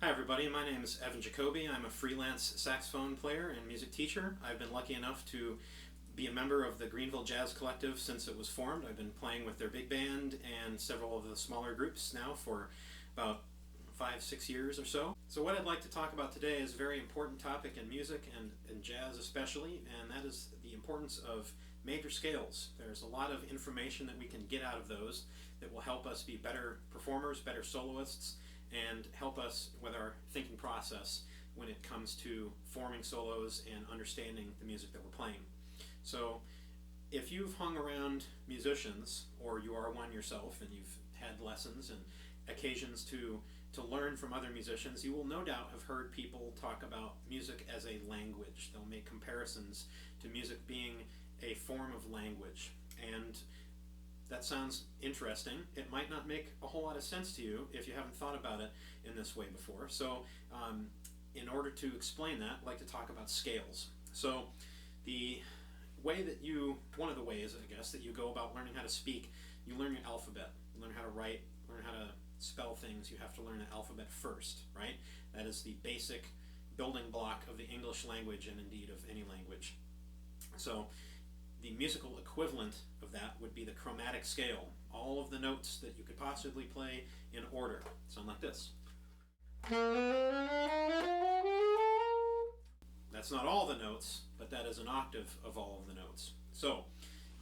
Hi everybody, my name is Evan Jacobi. I'm a freelance saxophone player and music teacher. I've been lucky enough to be a member of the Greenville Jazz Collective since it was formed. I've been playing with their big band and several of the smaller groups now for about 5-6 years or so. So what I'd like to talk about today is a very important topic in music and in jazz especially, and that is the importance of major scales. There's a lot of information that we can get out of those that will help us be better performers, better soloists, and help us with our thinking process when it comes to forming solos and understanding the music that we're playing. So if you've hung around musicians, or you are one yourself and you've had lessons and occasions to learn from other musicians, you will no doubt have heard people talk about music as a language. They'll make comparisons to music being a form of language. And that sounds interesting. It might not make a whole lot of sense to you if you haven't thought about it in this way before. So in order to explain that, I'd like to talk about scales. So the way that one of the ways, I guess, that you go about learning how to speak, you learn your alphabet. You learn how to write, learn how to spell things. You have to learn the alphabet first, right? That is the basic building block of the English language and indeed of any language. So the musical equivalent of that would be the chromatic scale. All of the notes that you could possibly play in order sound like this. That's not all the notes, but that is an octave of all of the notes. So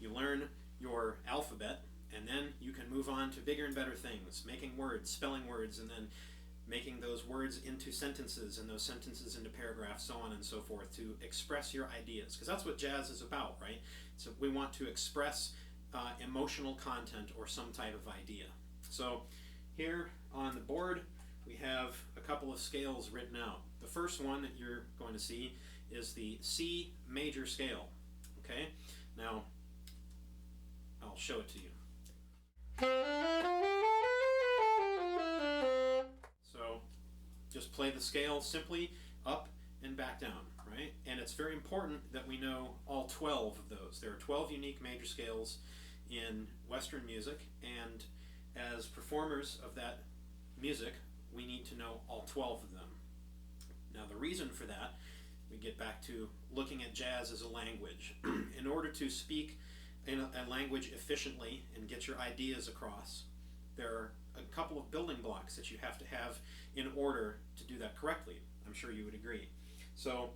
you learn your alphabet, and then you can move on to bigger and better things, making words, spelling words, and then making those words into sentences and those sentences into paragraphs, so on and so forth, to express your ideas. Because that's what jazz is about, right? So we want to express emotional content or some type of idea. So here on the board we have a couple of scales written out. The first one that you're going to see is the C major scale. Okay? Now I'll show it to you. So just play the scale simply up and back down, right? And it's very important that we know all 12 of those. There are 12 unique major scales in Western music, and as performers of that music, we need to know all 12 of them. Now the reason for that, we get back to looking at jazz as a language. In order to speak in a language efficiently and get your ideas across, there are a couple of building blocks that you have to have in order to do that correctly. I'm sure you would agree. So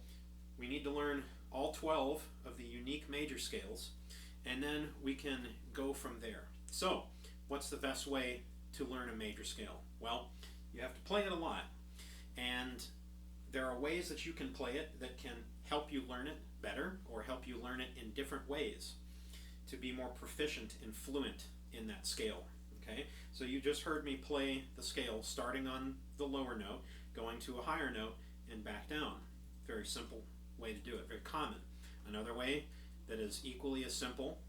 we need to learn all 12 of the unique major scales, and then we can go from there. So what's the best way to learn a major scale? Well, you have to play it a lot, and there are ways that you can play it that can help you learn it better or help you learn it in different ways to be more proficient and fluent in that scale. Okay, so you just heard me play the scale starting on the lower note, going to a higher note, and back down. Very simple way to do it, very common. Another way that is equally as simple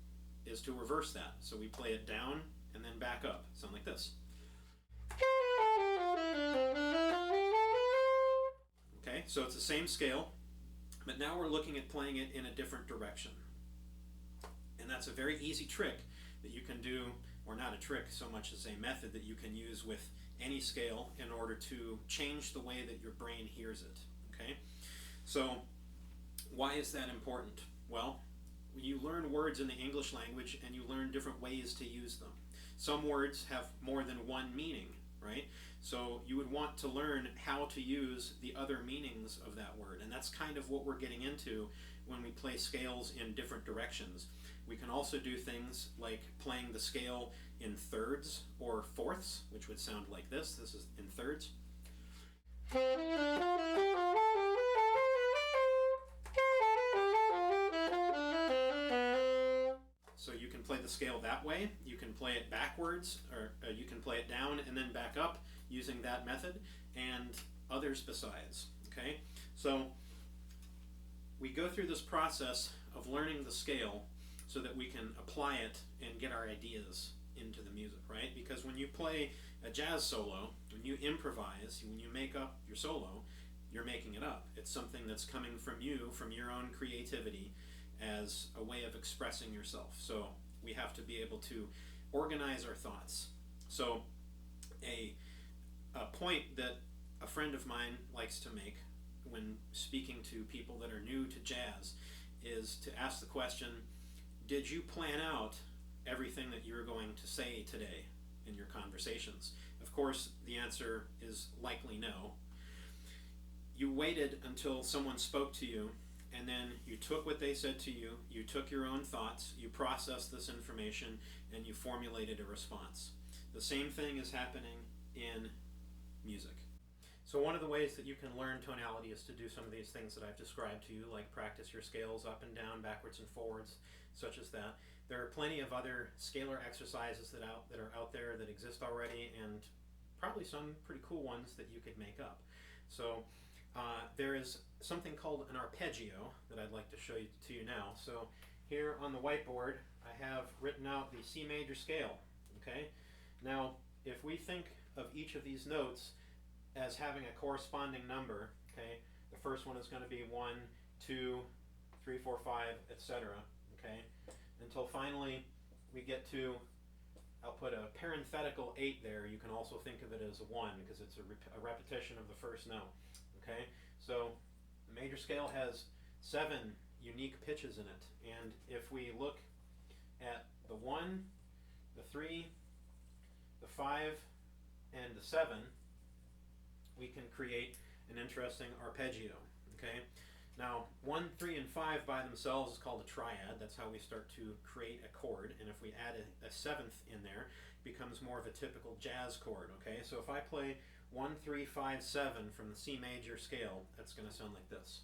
is to reverse that. So we play it down and then back up. Sound like this. Okay, so it's the same scale, but now we're looking at playing it in a different direction. And that's a very easy trick that you can do, or not a trick so much as a method that you can use with any scale in order to change the way that your brain hears it. Okay? So why is that important? Well, you learn words in the English language and you learn different ways to use them. Some words have more than one meaning, right? So you would want to learn how to use the other meanings of that word, and that's kind of what we're getting into when we play scales in different directions. We can also do things like playing the scale in thirds or fourths, which would sound like this. This is in thirds. So you can play the scale that way. You can play it backwards, or you can play it down and then back up. using that method and others besides. Okay, so we go through this process of learning the scale so that we can apply it and get our ideas into the music, right? Because when you play a jazz solo, when you improvise, when you make up your solo, you're making it up. It's something that's coming from you, from your own creativity, as a way of expressing yourself. So we have to be able to organize our thoughts. So a point that a friend of mine likes to make when speaking to people that are new to jazz is to ask the question, did you plan out everything that you're going to say today in your conversations? Of course, the answer is likely no. You waited until someone spoke to you, and then you took what they said to you, you took your own thoughts, you processed this information, and you formulated a response. The same thing is happening in music. So one of the ways that you can learn tonality is to do some of these things that I've described to you, like practice your scales up and down, backwards and forwards, such as that. There are plenty of other scalar exercises that are out there that exist already, and probably some pretty cool ones that you could make up. So there is something called an arpeggio that I'd like to show you to you now. So here on the whiteboard, I have written out the C major scale. Okay. Now, if we think of each of these notes as having a corresponding number, okay, the first one is going to be 1, 2, 3, 4, 5, etc. Okay, until finally we get to, I'll put a parenthetical 8 there. You can also think of it as a 1 because it's a repetition of the first note. Okay, so the major scale has 7 unique pitches in it, and if we look at the 1, the 3, the 5, and the 7, we can create an interesting arpeggio. Okay, now 1, 3, and 5 by themselves is called a triad. That's how we start to create a chord, and if we add a 7th in there, it becomes more of a typical jazz chord. Okay, so if I play 1, 3, 5, 7 from the C major scale, that's going to sound like this.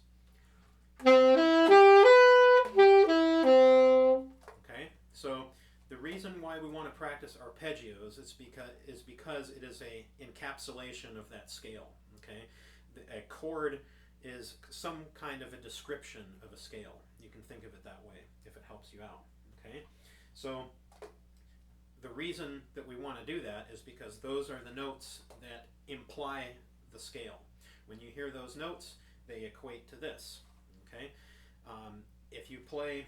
Okay, so the reason why we want to practice arpeggios is because it is a encapsulation of that scale. Okay, a chord is some kind of a description of a scale. You can think of it that way if it helps you out. Okay, so the reason that we want to do that is because those are the notes that imply the scale. When you hear those notes, they equate to this. Okay, if you play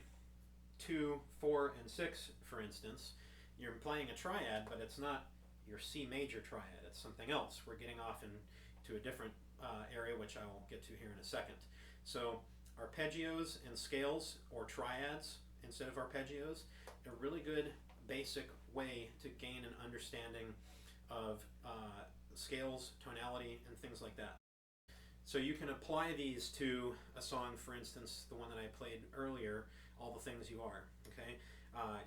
2, 4, and 6, for instance, you're playing a triad, but it's not your C major triad. It's something else. We're getting off into a different area, which I will get to here in a second. So arpeggios and scales, or triads instead of arpeggios, are a really good basic way to gain an understanding of scales, tonality, and things like that. So you can apply these to a song, for instance, the one that I played earlier, All the Things You Are. Okay,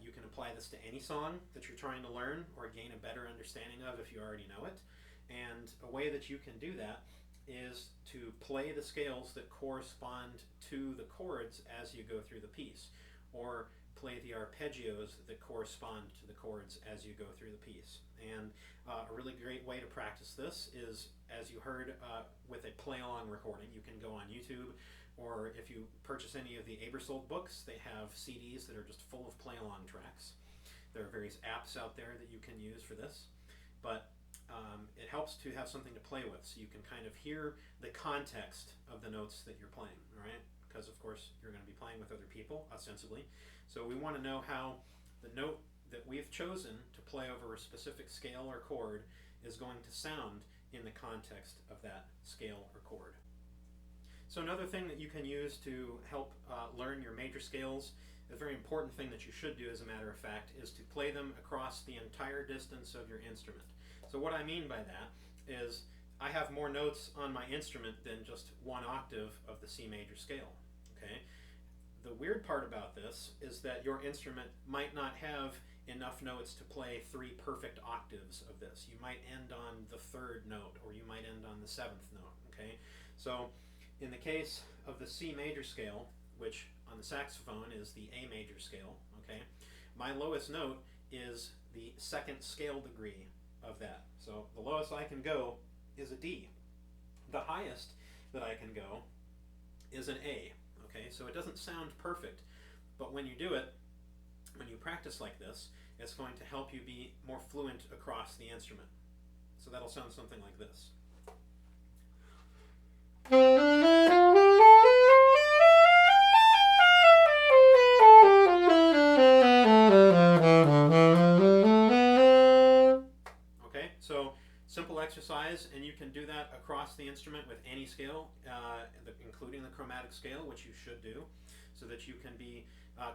you can apply this to any song that you're trying to learn or gain a better understanding of if you already know it. And a way that you can do that is to play the scales that correspond to the chords as you go through the piece, or play the arpeggios that correspond to the chords as you go through the piece. And a really great way to practice this is, as you heard, with a play-along recording. You can go on YouTube, or if you purchase any of the Aebersold books, they have CDs that are just full of play-along tracks. There are various apps out there that you can use for this, but it helps to have something to play with, so you can kind of hear the context of the notes that you're playing, all right? Because of course you're going to be playing with other people, ostensibly. So we want to know how the note that we've chosen to play over a specific scale or chord is going to sound in the context of that scale or chord. So another thing that you can use to help learn your major scales, a very important thing that you should do, as a matter of fact, is to play them across the entire distance of your instrument. So what I mean by that is I have more notes on my instrument than just 1 octave of the C major scale. Okay? The weird part about this is that your instrument might not have enough notes to play 3 perfect octaves of this. You might end on the 3rd note, or you might end on the 7th note. Okay? So in the case of the C major scale, which on the saxophone is the A major scale, okay, my lowest note is the 2nd scale degree of that. So the lowest I can go is a D. The highest that I can go is an A. Okay, so it doesn't sound perfect, but when you do it, when you practice like this, it's going to help you be more fluent across the instrument. So that'll sound something like this. Okay, so simple exercise, and you can do that across the instrument with any scale, including the chromatic scale, which you should do, so that you can be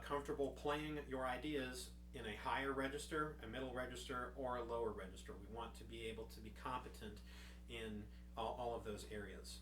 comfortable playing your ideas in a higher register, a middle register, or a lower register. We want to be able to be competent in all of those areas.